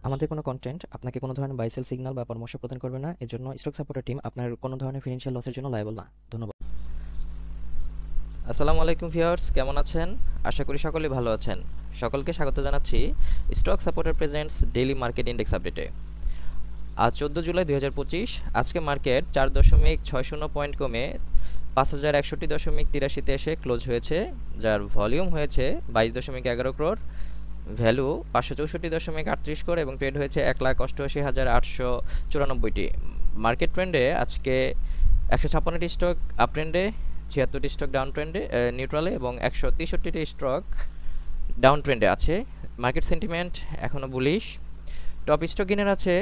আমাদের কোনো কন্টেন্ট আপনাকে কোনো ধরনের বাই সেল সিগন্যাল বা পরামর্শ প্রদান করবে না। এজন্য স্টক সাপোর্টার টিম আপনার কোনো ধরনের ফিনান্সিয়াল লসের জন্য লায়াবল না। ধন্যবাদ। আসসালামু আলাইকুম ভিউয়ার্স, কেমন আছেন? আশা করি সকলেই ভালো আছেন। সকলকে স্বাগত জানাচ্ছি stock supporter presents daily market index আপডেটে। আজ 14 জুলাই 2025। আজকে মার্কেট 4.60 পয়েন্ট কমে 5161.83 এসে ক্লোজ হয়েছে, যার ভলিউম হয়েছে 22.11 করোড়, ভ্যালু 564.38 করোড় এবং ট্রেড হয়েছে 1,88,894টি। মার্কেট ট্রেন্ডে আজকে 156টি স্টক আপ ট্রেন্ডে, 76টি স্টক ডাউন ট্রেন্ডে নিউট্রালে এবং 163টি স্টক ডাউন ট্রেন্ডে আছে। মার্কেট সেন্টিমেন্ট এখনও বুলিশ। টপ স্টক গেইনার আছে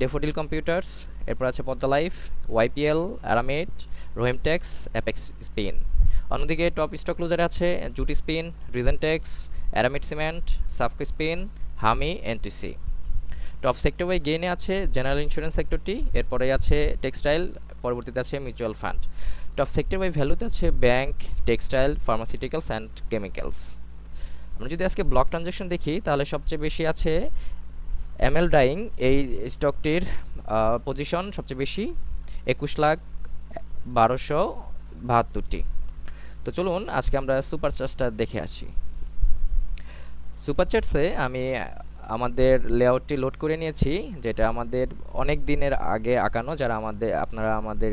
ডেফোডিল কম্পিউটার্স, এরপর আছে পদ্মা লাইফ, ওয়াইপিএল, আরামেড, রোহেমটেক্স, অ্যাপেক্স স্পিন। অন্যদিকে টপ স্টক লুজারে আছে জুটি স্পিন, রিজেন্টেক্স, অ্যারামিড সিমেন্ট, সাফকো স্পিন, হামি, এনটিসি। টপ সেক্টর ওয়াই গেইনে আছে জেনারেল ইন্স্যুরেন্স সেক্টরটি, এরপরে আছে টেক্সটাইল, পরবর্তীতে আছে mutual fund. Top sector wise ভ্যালুতে আছে bank, textile, pharmaceuticals and chemicals. আমরা যদি আজকে ব্লক ট্রানজ্যাকশন দেখি তাহলে সবচেয়ে বেশি আছে এমএল ডাইং, এই স্টকটির পজিশন সবচেয়ে বেশি 21,12,72টি। তো চলুন আজকে আমরা সুপার চার্টসটা দেখে আসি। সুপার চার্টসে আমি আমাদের লেআউটটি লোড করে নিয়েছি, যেটা আমাদের অনেক দিনের আগে আঁকানো। যারা আপনারা আমাদের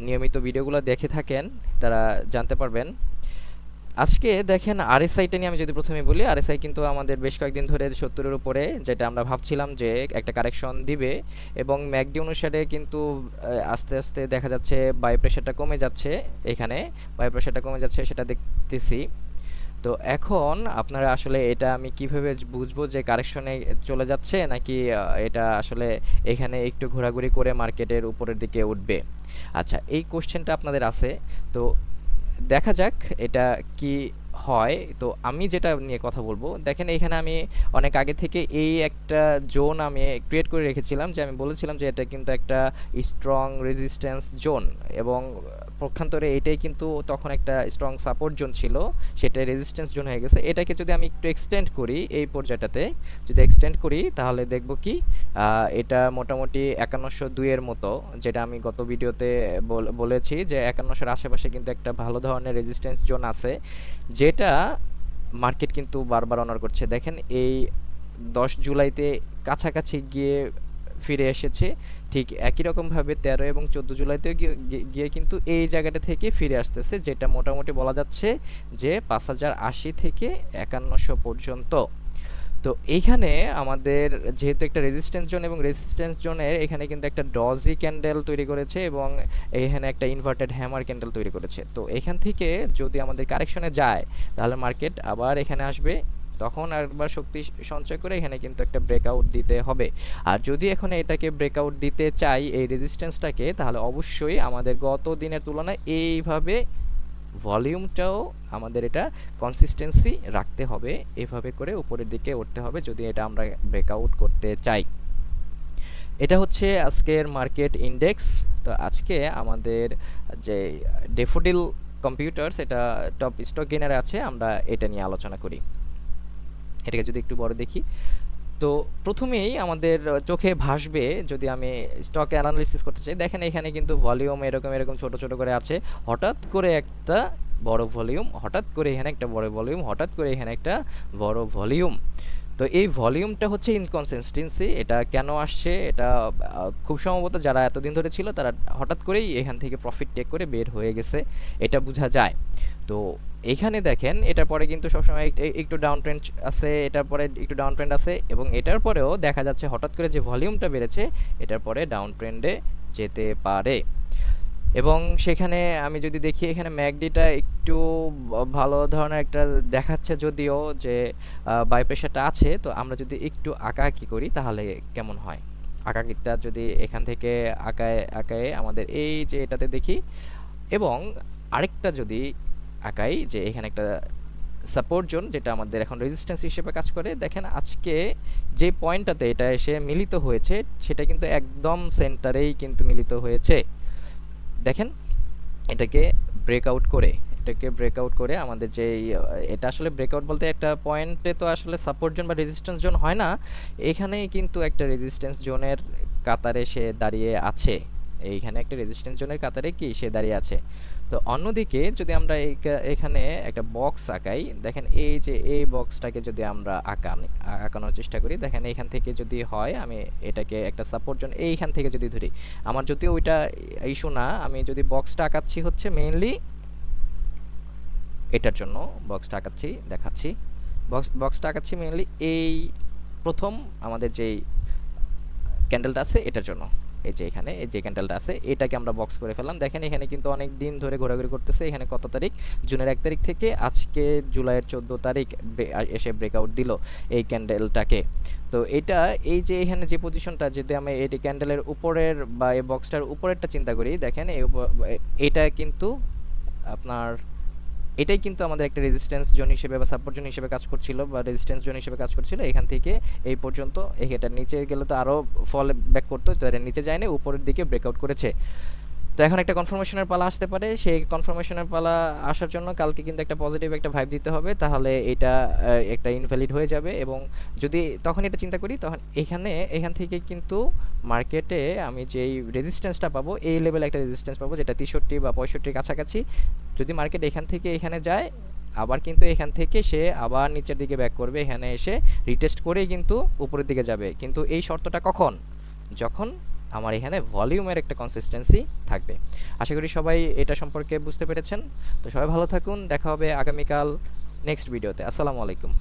নিয়মিত ভিডিওগুলো দেখে থাকেন তারা জানতে পারবেন। আজকে দেখেন আরএসআইটা নিয়ে আমি যদি প্রথমে বলি, আরএসআই কিন্তু আমাদের বেশ কয়েকদিন ধরে 70-এর উপরে, যেটা আমরা ভাবছিলাম যে একটা কারেকশন দিবে, এবং ম্যাকডি অনুসারে কিন্তু আস্তে আস্তে দেখা যাচ্ছে বাই প্রেশারটা কমে যাচ্ছে। এখানে বাই প্রেশারটা কমে যাচ্ছে সেটা দেখতেছি। তো এখন আপনারা আসলে এটা আমি কিভাবে বুঝবো যে কারেকশনে চলে যাচ্ছে নাকি এটা আসলে এখানে একটু ঘোরাঘুরি করে মার্কেটের উপরের দিকে উঠবে? আচ্ছা, এই কোশ্চেনটা আপনাদের আছে, তো দেখা যাক এটা কি হয়। তো আমি যেটা নিয়ে কথা বলবো, দেখেন এখানে আমি অনেক আগে থেকে এই একটা জোন আমি ক্রিয়েট করে রেখেছিলাম, যে আমি বলেছিলাম যে এটা কিন্তু একটা স্ট্রং রেজিস্ট্যান্স জোন, এবং পক্ষান্তরে এটাই কিন্তু তখন একটা স্ট্রং সাপোর্ট জোন ছিল, সেটা রেজিস্ট্যান্স জোন হয়ে গেছে। এটাকে যদি আমি একটু এক্সটেন্ড করি, এই পর্যায়টাতে যদি এক্সটেন্ড করি তাহলে দেখব কি এটা মোটামুটি 5102-এর মতো, যেটা আমি গত ভিডিওতে বলেছি যে 5100-এর আশেপাশে কিন্তু একটা ভালো ধরনের রেজিস্ট্যান্স জোন আছে, যেটা মার্কেট কিন্তু বারবার অনার করছে। দেখেন এই 10 জুলাইতে কাছাকাছি গিয়ে ফিরে এসেছে, ঠিক একই রকমভাবে 13 এবং 14 জুলাইতেও গিয়ে কিন্তু এই জায়গাটা থেকে ফিরে আসতেছে, যেটা মোটামুটি বলা যাচ্ছে যে 5080 থেকে 5100 পর্যন্ত। তো এইখানে আমাদের যেহেতু একটা রেজিস্ট্যান্স জোন, এবং রেজিস্ট্যান্স জোনের এখানে কিন্তু একটা ডজি ক্যান্ডেল তৈরি করেছে এবং এখানে একটা ইনভার্টেড হ্যামার ক্যান্ডেল তৈরি করেছে। তো এখান থেকে যদি আমাদের কারেকশনে যায় তাহলে মার্কেট আবার এখানে আসবে, তখন আরেকবার শক্তি সঞ্চয় করে এখানে কিন্তু একটা ব্রেকআউট দিতে হবে। আর যদি এখন এটাকে ব্রেকআউট দিতে চাই এই রেজিস্ট্যান্সটাকে, তাহলে অবশ্যই আমাদের গত দিনের তুলনায় এইভাবে ভলিউমটাও আমাদের এটা কনসিস্টেন্সি রাখতে হবে, এভাবে করে উপরের দিকে উঠতে হবে যদি এটা আমরা ব্রেকআউট করতে চাই। এটা হচ্ছে আজকের মার্কেট ইন্ডেক্স। তো আজকে আমাদের যে ডেফোডিল কম্পিউটার্স, এটা টপ স্টক গেইনারে আছে, আমরা এটা নিয়ে আলোচনা করি। এটাকে যদি একটু বড় দেখি, তো প্রথমেই আমাদের চোখে ভাসবে যদি আমি স্টক অ্যানালিসিস করতে চাই, দেখেন এখানে কিন্তু ভলিউম এরকম ছোট ছোট করে আছে, হঠাৎ করে একটা বড় ভলিউম, হঠাৎ করে এখানে একটা বড় ভলিউম, হঠাৎ করে এখানে একটা বড় ভলিউম। তো এই ভলিউমটা হচ্ছে ইনকনসিস্টেন্সি। এটা কেন আসছে, এটা খুব সম্ভবত যারা এতদিন ধরে ছিল তারা হঠাৎ করেই এখান থেকে প্রফিট টেক করে বের হয়ে গেছে, এটা বোঝা যায়। তো এখানে দেখেন এটার পরে কিন্তু সবসময় একটু ডাউন ট্রেন্ড আছে, এটার পরে একটু ডাউন ট্রেন্ড আছে, এবং এটার পরেও দেখা যাচ্ছে হঠাৎ করে যে ভলিউমটা বেড়েছে এটার পরে ডাউন ট্রেন্ডে যেতে পারে। এবং সেখানে আমি যদি দেখি এখানে ম্যাকডিটা একটু ভালো ধরনের একটা দেখাচ্ছে, যদিও যে বাই প্রেশারটা আছে। তো আমরা যদি একটু আঁকাআঁকি করি তাহলে কেমন হয়, আঁকাআঁকিটা যদি এখান থেকে আঁকায় আমাদের এই যে এটাতে দেখি, এবং আরেকটা যদি আঁকাই যে এখানে একটা সাপোর্ট জোন, যেটা আমাদের এখন রেজিস্ট্যান্স হিসেবে কাজ করে। দেখেন আজকে যে পয়েন্টটাতে এটা এসে মিলিত হয়েছে সেটা কিন্তু একদম সেন্টারেই কিন্তু মিলিত হয়েছে। দেখেন এটাকে ব্রেকআউট করে ব্রেকআউটটাকে ব্রেকআউট করে আমাদের যে এটা আসলে ব্রেকআউট বলতে একটা পয়েন্টে তো আসলে সাপোর্ট জোন বা রেজিস্ট্যান্স জোন হয় না, এখানেই কিন্তু একটা রেজিস্ট্যান্স জোনের কাতারে সে দাঁড়িয়ে আছে, এইখানে একটা রেজিস্ট্যান্স জোনের কাতারে কি সে দাঁড়িয়ে আছে। তো অন্যদিকে যদি আমরা এখানে একটা বক্স আঁকাই, দেখেন এই যে এই বক্সটাকে যদি আমরা আঁকানোর চেষ্টা করি, দেখেন এইখান থেকে যদি হয়, আমি এটাকে একটা সাপোর্ট জোন এইখান থেকে যদি ধরি, আমার যদিও ওইটা ইস্যু না, আমি যদি বক্সটা আঁকাচ্ছি হচ্ছে মেইনলি এটার জন্য বক্সটা আঁকাচ্ছি, দেখাচ্ছি বক্সটা আঁকাচ্ছি মেইনলি এই প্রথম আমাদের যেই ক্যান্ডেলটা আছে এটার জন্য। এই যে এখানে এই যে ক্যান্ডেলটা আছে এটাকে আমরা বক্স করে ফেললাম। দেখেন এখানে কিন্তু অনেক দিন ধরে ঘোরাঘুরি করতেছে, এখানে কত তারিখ, জুনের 1 তারিখ থেকে আজকে জুলাইয়ের 14 তারিখ এসে ব্রেকআউট দিল এই ক্যান্ডেলটাকে। তো এটা এই যে এখানে যে পজিশনটা, যদি আমি এই ক্যান্ডেলের উপরের বা এই বক্সটার উপরেরটা চিন্তা করি, দেখেন এটা কিন্তু আপনার এটাই কিন্তু আমাদের একটা রেজিস্ট্যান্স জোন হিসেবে বা সাপোর্ট জোন হিসেবে কাজ করছিল বা রেজিস্ট্যান্স জোন হিসেবে কাজ করছিল। এখান থেকে এই পর্যন্ত এটার নিচে গেলে তো আরও ফল ব্যাক করতো, তো এর নিচে যায়নি, উপরের দিকে ব্রেকআউট করেছে। তো এখন একটা কনফার্মেশনের পালা আসতে পারে, সেই কনফার্মেশনের পালা আসার জন্য কালকে কিন্তু একটা পজিটিভ একটা ভাইব দিতে হবে, তাহলে এটা একটা ইনভ্যালিড হয়ে যাবে। এবং যদি তখন এটা চিন্তা করি, তখন এখান থেকে কিন্তু মার্কেটে আমি যেই রেজিস্ট্যান্সটা পাবো, এই লেভেলে একটা রেজিস্ট্যান্স পাবো যেটা 63 বা 65 কাছাকাছি। যদি মার্কেট এখান থেকে এখানে যায়, আবার কিন্তু এখান থেকে সে আবার নিচের দিকে ব্যাক করবে, এখানে এসে রিটেস্ট করেই কিন্তু উপরের দিকে যাবে। কিন্তু এই শর্তটা কখন? যখন আমার এখানে ভলিউমের একটা কনসিস্টেন্সি থাকবে। আশা করি সবাই এটা সম্পর্কে বুঝতে পেরেছেন। তো সবাই ভালো থাকুন, দেখা হবে আগামীকাল নেক্সট ভিডিওতে। আসসালামু আলাইকুম।